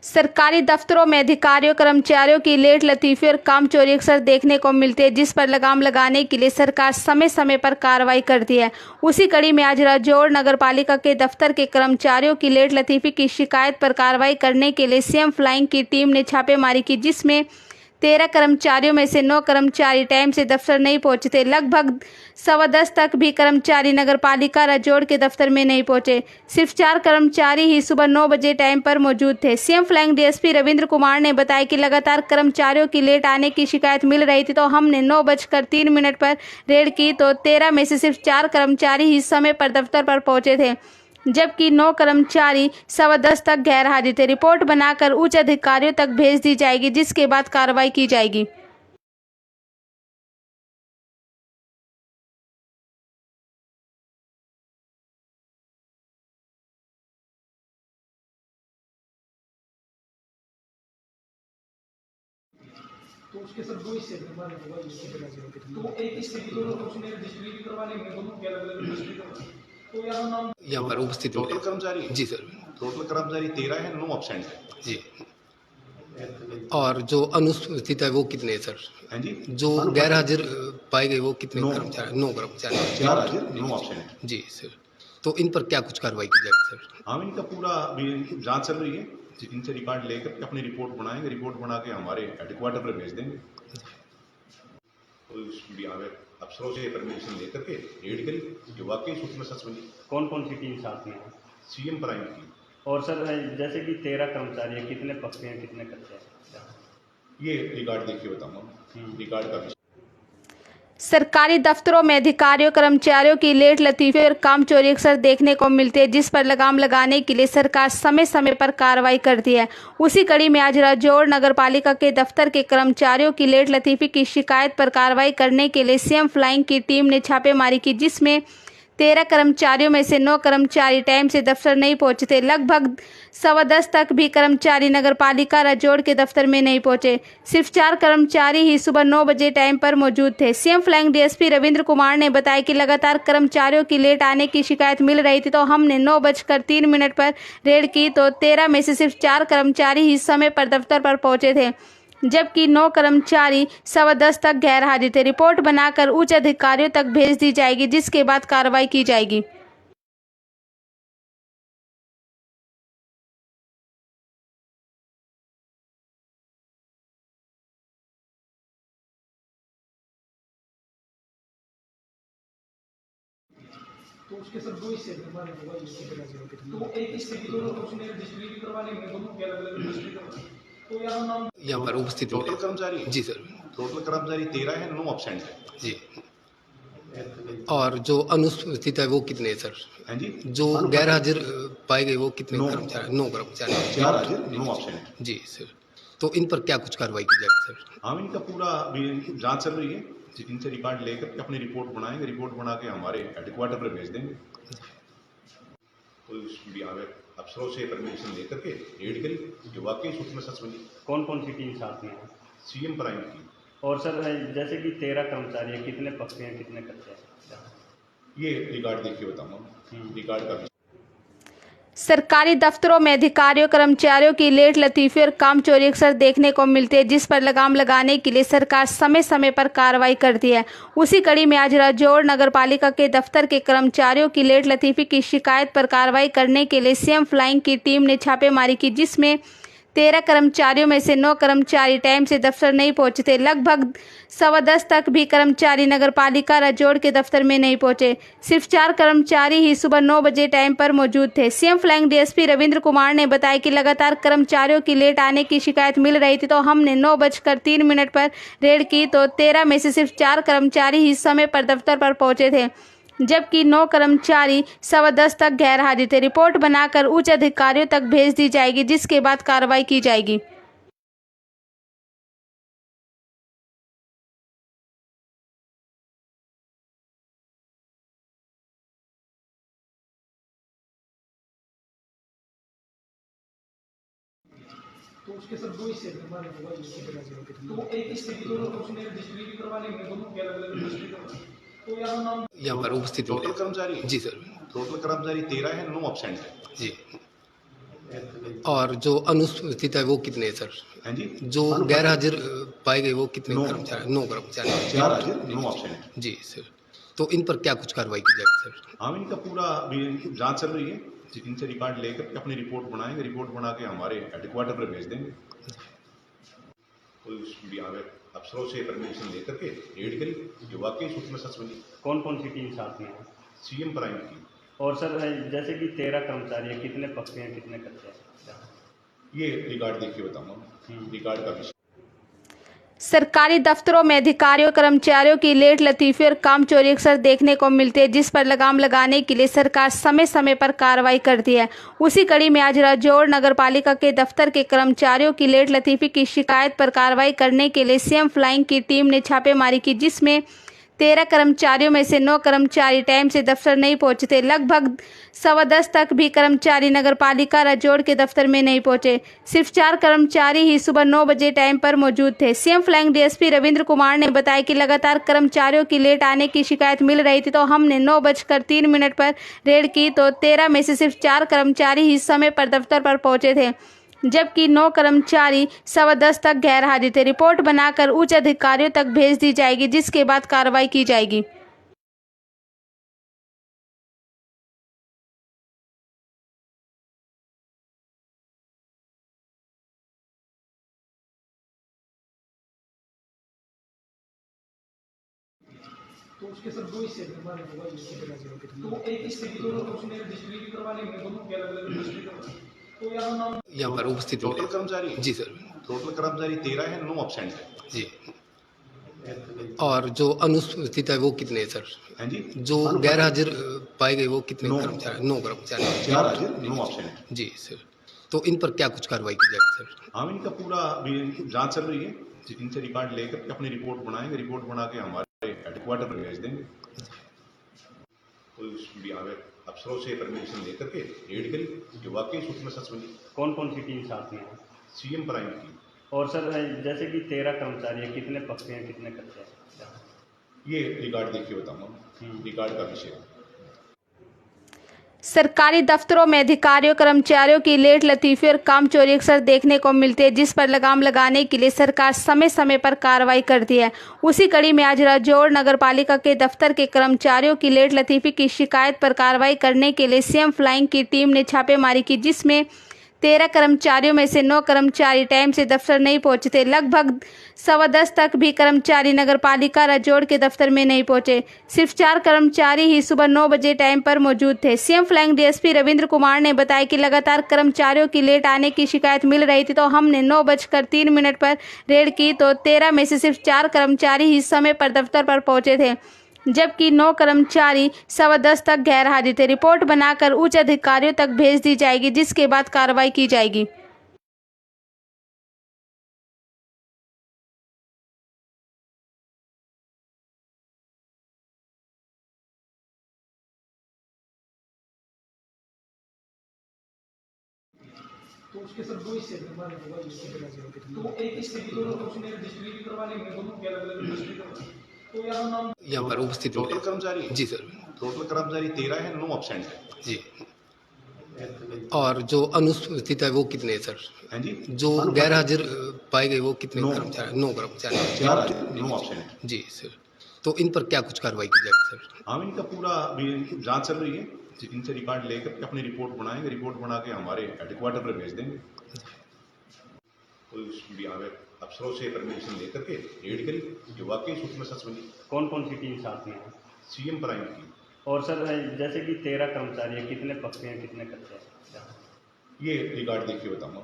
सरकारी दफ्तरों में अधिकारियों कर्मचारियों की लेट लतीफी और काम चोरी अक्सर देखने को मिलती है, जिस पर लगाम लगाने के लिए सरकार समय समय पर कार्रवाई करती है। उसी कड़ी में आज राजौर नगर पालिका के दफ्तर के कर्मचारियों की लेट लतीफी की शिकायत पर कार्रवाई करने के लिए सीएम फ्लाइंग की टीम ने छापेमारी की, जिसमें 13 कर्मचारियों में से 9 कर्मचारी टाइम से दफ्तर नहीं पहुंचे थे। लगभग 10:15 तक भी कर्मचारी नगर पालिका राजौर के दफ्तर में नहीं पहुंचे। सिर्फ 4 कर्मचारी ही सुबह 9 बजे टाइम पर मौजूद थे। CM flying DSP Ravindra Kumar ने बताया कि लगातार कर्मचारियों की लेट आने की शिकायत मिल रही थी, तो हमने 9:03 पर रेड की तो 13 में से सिर्फ 4 कर्मचारी ही समय पर दफ्तर पर पहुंचे थे, जबकि 9 कर्मचारी 10:15 तक गैर हाजिर थे। रिपोर्ट बनाकर उच्च अधिकारियों तक भेज दी जाएगी, जिसके बाद कार्रवाई की जाएगी। तो उसके सर 2 हिस्से करवाने होगा, तो एक हिस्से की दोनों को उसने रजिस्ट्री भी करवा लेंगे, दोनों के अलग अलग रजिस्ट्री करवा। तो यहाँ नाम यहाँ पर उपस्थित टोटल कर्मचारी जी सर। टोटल कर्मचारी 13 है, 9 एब्सेंट है जी। और जो अनुपस्थित है वो कितने हैं सर? हैं जी। जो गैर हाजिर पाए गए वो कितने 9 कर्मचारी? 9 कर्मचारी। 4 हाजिर, 9 एब्सेंट। जी सर। तो इन पर क्या कुछ कार्रवाई की जाएगी सर? हम इनका पूरा अभी जांच चल रही है, इनसे रिकॉर्ड लेकर के अपनी रिपोर्ट बनाएंगे, रिपोर्ट बना के हमारे हेडक्वार्टर पर भेज देंगे। तो यहाँ पे अफसरों से परमिशन लेकर के रेड करी, जो वाकई सूचना सच बनी। कौन कौन सी टीम साथ में है? सीएम प्राइम की। और सर जैसे कि 13 कर्मचारी हैं, कितने पक्के हैं कितने कच्चे हैं? ये रिकॉर्ड देख के बताऊंगा, रिकॉर्ड का विषय। सरकारी दफ्तरों में अधिकारियों कर्मचारियों की लेट लतीफी और काम चोरी अक्सर देखने को मिलती है, जिस पर लगाम लगाने के लिए सरकार समय समय पर कार्रवाई करती है। उसी कड़ी में आज राजौर नगर पालिका के दफ्तर के कर्मचारियों की लेट लतीफी की शिकायत पर कार्रवाई करने के लिए सीएम फ्लाइंग की टीम ने छापेमारी की, जिसमें 13 कर्मचारियों में से 9 कर्मचारी टाइम से दफ्तर नहीं पहुंचे थे। लगभग 10:15 तक भी कर्मचारी नगर पालिका राजौर के दफ्तर में नहीं पहुंचे। सिर्फ 4 कर्मचारी ही सुबह 9 बजे टाइम पर मौजूद थे। CM flying DSP Ravindra Kumar ने बताया कि लगातार कर्मचारियों की लेट आने की शिकायत मिल रही थी, तो हमने 9:03 पर रेड की तो 13 में से सिर्फ 4 कर्मचारी ही समय पर दफ्तर पर पहुंचे थे, जबकि 9 कर्मचारी 10:15 तक गैर हाजिर थे। रिपोर्ट बनाकर उच्च अधिकारियों तक भेज दी जाएगी, जिसके बाद कार्रवाई की जाएगी। तो उसके सर दो हिस्से करवाने होगा तो एक हिस्से की जरूरत उसने रजिस्ट्री भी करवा लेंगे दोनों की अलग अलग रजिस्ट्री करवा तो यहाँ नाम यहाँ पर उपस्थित टोटल होंगे। कर्मचारी जी सर। टोटल कर्मचारी 13 है, 9 एब्सेंट है। जी। और जो अनुपस्थित है वो कितने हैं सर? हाँ जी, जो गैर हाजिर पाए गए वो कितने 9 कर्मचारी? 9 कर्मचारी। 4 हाजिर, 9 एब्सेंट। जी सर। तो इन पर क्या कुछ कार्रवाई की जाएगी सर? हम इनका पूरा अभी जांच चल रही है, इनसे रिकॉर्ड लेकर के अपनी रिपोर्ट बनाएंगे, रिपोर्ट बना के हमारे हेडक्वार्टर पर भेज देंगे। तो भी अफसरों से परमिशन लेकर के रेड करी, जो वाकई सूचना सच बनी। कौन कौन सी टीम साथ में है? सीएम प्राइम की। और सर जैसे कि 13 कर्मचारी है, कितने पक्के हैं कितने कच्चे हैं? ये रिकॉर्ड देख के बताऊंगा, रिकॉर्ड का भी। सरकारी दफ्तरों में अधिकारियों कर्मचारियों की लेट लतीफी और काम चोरी अक्सर देखने को मिलती है, जिस पर लगाम लगाने के लिए सरकार समय समय पर कार्रवाई करती है। उसी कड़ी में आज राजौर नगर पालिका के दफ्तर के कर्मचारियों की लेट लतीफी की शिकायत पर कार्रवाई करने के लिए सीएम फ्लाइंग की टीम ने छापेमारी की, जिसमें 13 कर्मचारियों में से 9 कर्मचारी टाइम से दफ्तर नहीं पहुंचे थे। लगभग 10:15 तक भी कर्मचारी नगर पालिका राजौर के दफ्तर में नहीं पहुंचे। सिर्फ 4 कर्मचारी ही सुबह 9 बजे टाइम पर मौजूद थे। CM flying DSP Ravindra Kumar ने बताया कि लगातार कर्मचारियों की लेट आने की शिकायत मिल रही थी, तो हमने 9:03 पर रेड की तो 13 में से सिर्फ 4 कर्मचारी ही समय पर दफ्तर पर पहुंचे थे, जबकि 9 कर्मचारी 10:15 तक गैर हाजिर थे। रिपोर्ट बनाकर उच्च अधिकारियों तक भेज दी जाएगी, जिसके बाद कार्रवाई की जाएगी। तो उसके सर दो हिस्से करवाने होगा तो एक हिस्से की जरूरत उसने रजिस्ट्री भी करवा लेंगे दोनों की अलग अलग रजिस्ट्री करवा तो यहाँ नाम यहाँ पर उपस्थित टोटल होंगे। कर्मचारी जी सर। टोटल कर्मचारी 13 है, 9 एब्सेंट है। जी। और जो अनुपस्थित है वो कितने हैं सर? हाँ जी, जो गैर हाजिर पाए गए वो कितने 9 कर्मचारी? 9 कर्मचारी। 4 हाजिर, 9 एब्सेंट। जी सर। तो इन पर क्या कुछ कार्रवाई की जाएगी सर? हम इनका पूरा अभी जांच चल रही है, इनसे रिकॉर्ड लेकर के अपनी रिपोर्ट बनाएंगे, रिपोर्ट बना के हमारे हेडक्वार्टर पर भेज देंगे। तो भी अफसरों से परमिशन लेकर के रेड करी, जो वाकई सूचना सच बनी। कौन कौन सी टीम साथ में है? सीएम प्राइम की। और सर जैसे कि 13 कर्मचारी है, कितने पक्के हैं कितने कच्चे हैं? ये रिकॉर्ड देख के बताऊंगा, रिकॉर्ड का भी। सरकारी दफ्तरों में अधिकारियों कर्मचारियों की लेट लतीफी और काम चोरी अक्सर देखने को मिलती है, जिस पर लगाम लगाने के लिए सरकार समय समय पर कार्रवाई करती है। उसी कड़ी में आज राजौर नगर पालिका के दफ्तर के कर्मचारियों की लेट लतीफी की शिकायत पर कार्रवाई करने के लिए सीएम फ्लाइंग की टीम ने छापेमारी की, जिसमें 13 कर्मचारियों में से 9 कर्मचारी टाइम से दफ्तर नहीं पहुंचे थे। लगभग 10:15 तक भी कर्मचारी नगर पालिका राजौर के दफ्तर में नहीं पहुंचे। सिर्फ 4 कर्मचारी ही सुबह 9 बजे टाइम पर मौजूद थे। CM flying DSP Ravindra Kumar ने बताया कि लगातार कर्मचारियों की लेट आने की शिकायत मिल रही थी, तो हमने 9:03 पर रेड की तो 13 में से सिर्फ 4 कर्मचारी ही समय पर दफ्तर पर पहुंचे थे, जबकि 9 कर्मचारी 10:15 तक गैर हाजिर थे। रिपोर्ट बनाकर उच्च अधिकारियों तक भेज दी जाएगी, जिसके बाद कार्रवाई की जाएगी। तो उसके सर दो हिस्से करवाने होगा तो एक हिस्से की जरूरत उसने रजिस्ट्री भी करवा लेंगे दोनों की अलग अलग रजिस्ट्री करवा तो यहाँ नाम यहाँ पर उपस्थित टोटल होंगे। कर्मचारी जी सर। टोटल कर्मचारी 13 है, 9 एब्सेंट है। जी। और जो अनुपस्थित है वो कितने हैं सर? हाँ जी, जो गैर हाजिर पाए गए वो कितने 9 कर्मचारी? 9 कर्मचारी। 4 हाजिर, 9 एब्सेंट। जी सर। तो इन पर क्या कुछ कार्रवाई की जाएगी सर? हम इनका पूरा अभी जांच चल रही है, इनसे रिकॉर्ड लेकर के अपनी रिपोर्ट बनाएंगे, रिपोर्ट बना के हमारे हेडक्वार्टर पर भेज देंगे। तो भी अफसरों से परमिशन लेकर के रेड करी, जो वाकई सूचना सच बनी। कौन कौन सी टीम साथ में है? सीएम प्राइम की। और सर जैसे कि 13 कर्मचारी है, कितने पक्के हैं कितने कच्चे हैं? ये रिकॉर्ड देख के बताऊंगा, रिकॉर्ड का विषय। सरकारी दफ्तरों में अधिकारियों कर्मचारियों की लेट लतीफी और काम चोरी अक्सर देखने को मिलती है, जिस पर लगाम लगाने के लिए सरकार समय समय पर कार्रवाई करती है। उसी कड़ी में आज राजौर नगर पालिका के दफ्तर के कर्मचारियों की लेट लतीफी की शिकायत पर कार्रवाई करने के लिए सीएम फ्लाइंग की टीम ने छापेमारी की, जिसमें 13 कर्मचारियों में से 9 कर्मचारी टाइम से दफ्तर नहीं पहुंचे थे। लगभग 10:15 तक भी कर्मचारी नगर पालिका राजौड़ के दफ्तर में नहीं पहुंचे। सिर्फ 4 कर्मचारी ही सुबह 9 बजे टाइम पर मौजूद थे। सीएम फ्लैंग डीएसपी रविंद्र कुमार ने बताया कि लगातार कर्मचारियों की लेट आने की शिकायत मिल रही थी, तो हमने 9:03 पर रेड की तो 13 में से सिर्फ 4 कर्मचारी ही समय पर दफ्तर पर पहुंचे थे, जबकि 9 कर्मचारी 10:15 तक गैर हाजिर थे। रिपोर्ट बनाकर उच्च अधिकारियों तक भेज दी जाएगी, जिसके बाद कार्रवाई की जाएगी। तो उसके सर 2 हिस्से बनवाने होगा, तो एक हिस्से की दोनों उसने रजिस्ट्री भी करवा लेंगे, दोनों की अलग अलग रजिस्ट्री करवा। तो यहाँ नाम यहाँ पर उपस्थित टोटल होंगे। कर्मचारी जी सर। टोटल कर्मचारी 13 है, 9 एब्सेंट है। जी। और जो अनुपस्थित है वो कितने हैं सर? हैं जी, जो गैर हाजिर पाए गए वो कितने 9 कर्मचारी? 9 कर्मचारी। 4 हाजिर, 9 एब्सेंट। जी सर। तो इन पर क्या कुछ कार्रवाई की जाएगी सर? हम इनका पूरा अभी जांच चल रही है, इनसे रिकॉर्ड लेकर के अपनी रिपोर्ट बनाएंगे, रिपोर्ट बना के हमारे हेडक्वार्टर पर भेज देंगे। कोई उसमें भी आगे अफसरों से परमिशन लेकर के रेड करी, जो वाकई सूचना सच बनी। कौन कौन सी टीम साथ में है? सीएम प्राइम की। और सर जैसे कि 13 कर्मचारी हैं, कितने पक्के हैं, कितने कच्चे हैं? ये रिकॉर्ड देख के बताऊंगा,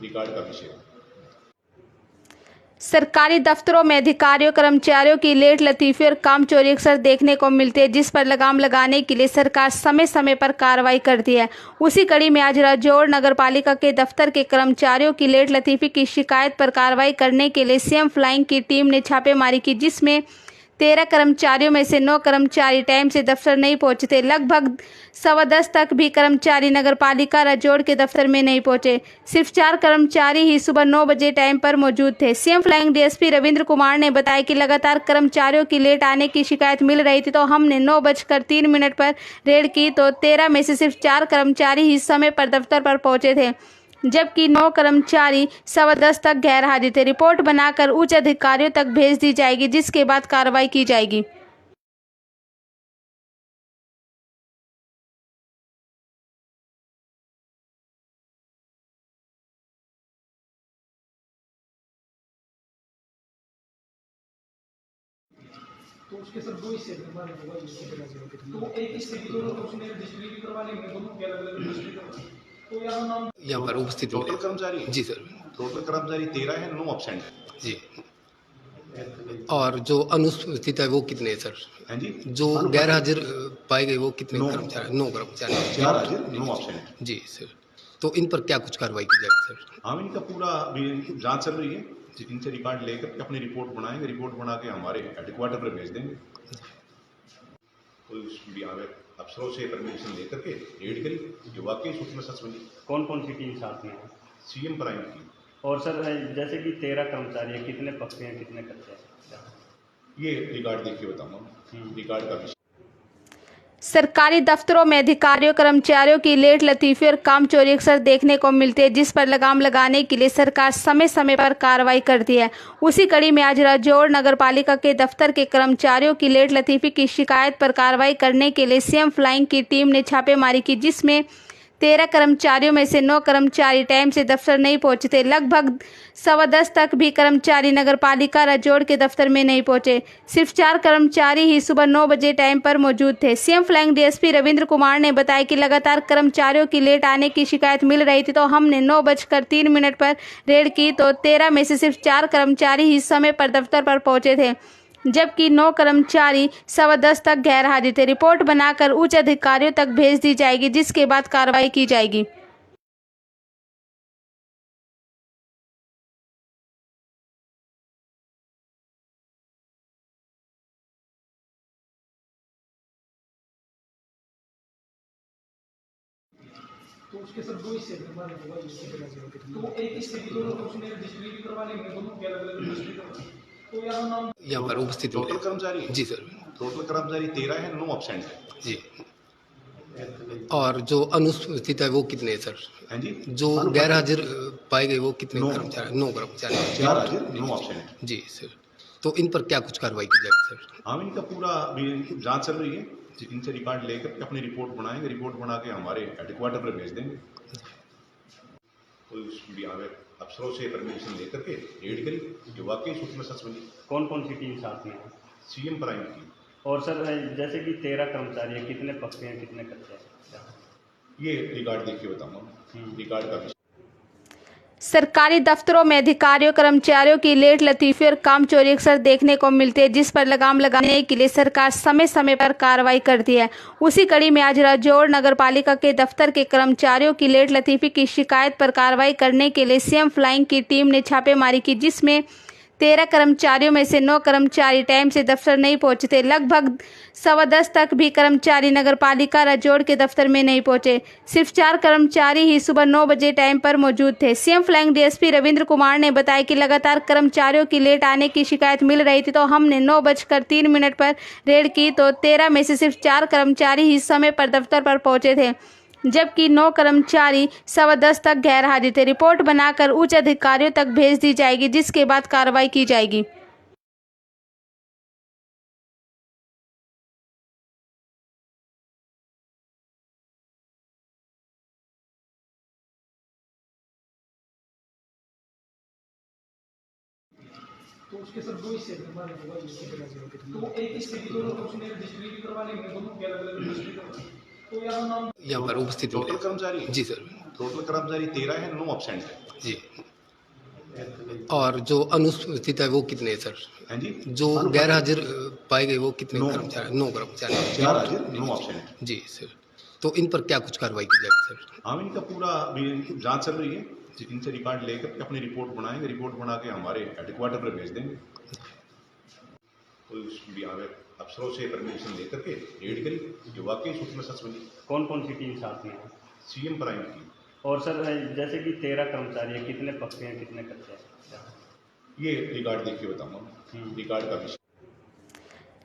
रिकॉर्ड का विषय है। सरकारी दफ्तरों में अधिकारियों कर्मचारियों की लेट लतीफी और काम चोरी अक्सर देखने को मिलती है, जिस पर लगाम लगाने के लिए सरकार समय समय पर कार्रवाई करती है। उसी कड़ी में आज राजौड़ नगर पालिका के दफ्तर के कर्मचारियों की लेट लतीफी की शिकायत पर कार्रवाई करने के लिए सीएम फ्लाइंग की टीम ने छापेमारी की, जिसमें 13 कर्मचारियों में से 9 कर्मचारी टाइम से दफ्तर नहीं पहुंचे थे। लगभग 10:15 तक भी कर्मचारी नगर पालिका राजौड़ के दफ्तर में नहीं पहुंचे। सिर्फ 4 कर्मचारी ही सुबह 9 बजे टाइम पर मौजूद थे। CM flying DSP Ravindra Kumar ने बताया कि लगातार कर्मचारियों की लेट आने की शिकायत मिल रही थी, तो हमने 9:03 पर रेड की तो 13 में से सिर्फ 4 कर्मचारी ही समय पर दफ्तर पर पहुंचे थे, जबकि 9 कर्मचारी 10:15 तक गैर हाजिर थे। रिपोर्ट बनाकर उच्च अधिकारियों तक भेज दी जाएगी, जिसके बाद कार्रवाई की जाएगी। तो उसके सर 2 हिस्से बनवाने होगा, तो एक हिस्से की दोनों उसने रजिस्ट्री भी करवा लेंगे, दोनों की अलग अलग रजिस्ट्री करवा। तो यहाँ नाम यहाँ पर उपस्थित टोटल होंगे। कर्मचारी जी सर। टोटल कर्मचारी 13 है, 9 एब्सेंट है। जी। और जो अनुपस्थित है वो कितने हैं सर? हैं जी, जो गैर हाजिर पाए गए वो कितने 9 कर्मचारी? 9 कर्मचारी। 4 हाजिर, 9 एब्सेंट। जी सर। तो इन पर क्या कुछ कार्रवाई की जाएगी सर? हम इनका पूरा अभी जांच चल रही है, इनसे रिकॉर्ड लेकर के अपनी रिपोर्ट बनाएंगे, रिपोर्ट बना के हमारे हेडक्वार्टर पर भेज देंगे। कोई उसमें भी आगे अफसरों से परमिशन लेकर के रेड करी, जो वाकई सूचना सच बनी। जी सर। कौन कौन सी टीम साथ में है? सीएम प्राइम की। और सर जैसे कि 13 कर्मचारी हैं, कितने पक्के हैं, कितने कच्चे हैं? ये रिकॉर्ड देख के बताऊंगा, रिकॉर्ड का विषय। सरकारी दफ्तरों में अधिकारियों कर्मचारियों की लेट लतीफी और काम चोरी अक्सर देखने को मिलती है, जिस पर लगाम लगाने के लिए सरकार समय समय पर कार्रवाई करती है। उसी कड़ी में आज राजौड़ नगर पालिका के दफ्तर के कर्मचारियों की लेट लतीफी की शिकायत पर कार्रवाई करने के लिए सीएम फ्लाइंग की टीम ने छापेमारी की, जिसमें 13 कर्मचारियों में से 9 कर्मचारी टाइम से दफ्तर नहीं पहुंचे थे। लगभग 10:15 तक भी कर्मचारी नगर पालिका राजौड़ के दफ्तर में नहीं पहुंचे। सिर्फ 4 कर्मचारी ही सुबह 9 बजे टाइम पर मौजूद थे। CM flying DSP Ravindra Kumar ने बताया कि लगातार कर्मचारियों की लेट आने की शिकायत मिल रही थी, तो हमने 9:03 पर रेड की तो 13 में से सिर्फ 4 कर्मचारी ही समय पर दफ्तर पर पहुंचे थे, जबकि 9 कर्मचारी 10:15 तक गैर हाजिर थे। रिपोर्ट बनाकर उच्च अधिकारियों तक भेज दी जाएगी, जिसके बाद कार्रवाई की जाएगी। तो उसके सर 2 हिस्से बनवाने होगा, तो एक हिस्से की दोनों उसने रजिस्ट्री भी करवा लेंगे, दोनों की अलग अलग रजिस्ट्री करवा। तो यहाँ नाम यहाँ पर उपस्थित टोटल होंगे। कर्मचारी जी सर। टोटल कर्मचारी 13 है, 9 एब्सेंट है। जी। और जो अनुपस्थित है वो कितने हैं सर? हैं जी, जो गैर हाजिर पाए गए वो कितने 9 कर्मचारी? 9 कर्मचारी। 4 हाजिर, 9 एब्सेंट। जी सर। तो इन पर क्या कुछ कार्रवाई की जाएगी सर? हम इनका पूरा अभी जांच चल रही है, इनसे रिकॉर्ड लेकर के अपनी रिपोर्ट बनाएंगे, रिपोर्ट बना के हमारे हेडक्वार्टर पर भेज देंगे। कोई भी आवे अफसरों से परमिशन लेकर के रेड करी जो वाकई सूचना सच बनी। कौन कौन सी टीम साथ में है? सीएम प्राइम की। और सर जैसे कि 13 कर्मचारी है, कितने पक्के हैं कितने कच्चे हैं? ये रिकॉर्ड देख के बताऊंगा। रिकॉर्ड का सरकारी दफ्तरों में अधिकारियों कर्मचारियों की लेट लतीफी और काम चोरी अक्सर देखने को मिलती है, जिस पर लगाम लगाने के लिए सरकार समय समय पर कार्रवाई करती है। उसी कड़ी में आज राजौर नगर पालिका के दफ्तर के कर्मचारियों की लेट लतीफी की शिकायत पर कार्रवाई करने के लिए सीएम फ्लाइंग की टीम ने छापेमारी की, जिसमें 13 कर्मचारियों में से 9 कर्मचारी टाइम से दफ्तर नहीं पहुंचे थे। लगभग 10:15 तक भी कर्मचारी नगर पालिका राजौर के दफ्तर में नहीं पहुंचे। सिर्फ 4 कर्मचारी ही सुबह 9 बजे टाइम पर मौजूद थे। CM flying DSP Ravindra Kumar ने बताया कि लगातार कर्मचारियों की लेट आने की शिकायत मिल रही थी, तो हमने 9:03 पर रेड की तो 13 में से सिर्फ 4 कर्मचारी ही समय पर दफ्तर पर पहुंचे थे, जबकि 9 कर्मचारी 10:15 तक गैर हाजिर थे। रिपोर्ट बनाकर उच्च अधिकारियों तक भेज दी जाएगी, जिसके बाद कार्रवाई की जाएगी। तो उसके सर 2 हिस्से हमारे तो एक हिस्से की दोनों को उसने रजिस्ट्री भी करवा लेंगे, दोनों की अलग अलग रजिस्ट्री करवा। तो यहाँ नाम यहाँ पर उपस्थित टोटल होंगे। कर्मचारी जी सर। टोटल कर्मचारी 13 है, 9 एब्सेंट है। जी। और जो अनुपस्थित है वो कितने हैं सर? हैं जी? जो गैर हाजिर पाए गए वो कितने 9 कर्मचारी? 9 कर्मचारी। 4 हाजिर, 9 एब्सेंट। जी सर। तो इन पर क्या कुछ कार्रवाई की जाएगी सर? हम इनका पूरा अभी जांच चल रही है, इनसे रिकॉर्ड लेकर के अपनी रिपोर्ट बनाएंगे। रिपोर्ट बना के हमारे हेडक्वार्टर पर भेज देंगे। कोई भी आवे अफसरों से परमिशन लेकर के रेड करी जो वाकई सूचना सच बनी। कौन कौन सी टीम साथ में है? सीएम प्राइम की। और सर जैसे कि 13 कर्मचारी है, कितने पक्के हैं कितने कच्चे हैं? ये रिकॉर्ड देख के बताऊंगा। रिकॉर्ड का विषय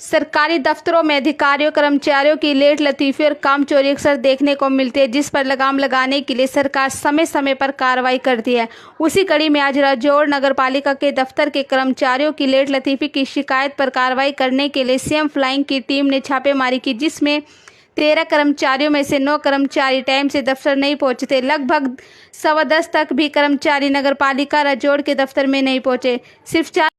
सरकारी दफ्तरों में अधिकारियों कर्मचारियों की लेट लतीफी और काम चोरी अक्सर देखने को मिलती है, जिस पर लगाम लगाने के लिए सरकार समय समय पर कार्रवाई करती है। उसी कड़ी में आज राजौर नगर पालिका के दफ्तर के कर्मचारियों की लेट लतीफी की शिकायत पर कार्रवाई करने के लिए सीएम फ्लाइंग की टीम ने छापेमारी की, जिसमें 13 कर्मचारियों में से 9 कर्मचारी टाइम से दफ्तर नहीं पहुंचे थे। लगभग 10:15 तक भी कर्मचारी नगर पालिका राजौर के दफ्तर में नहीं पहुंचे। सिर्फ 4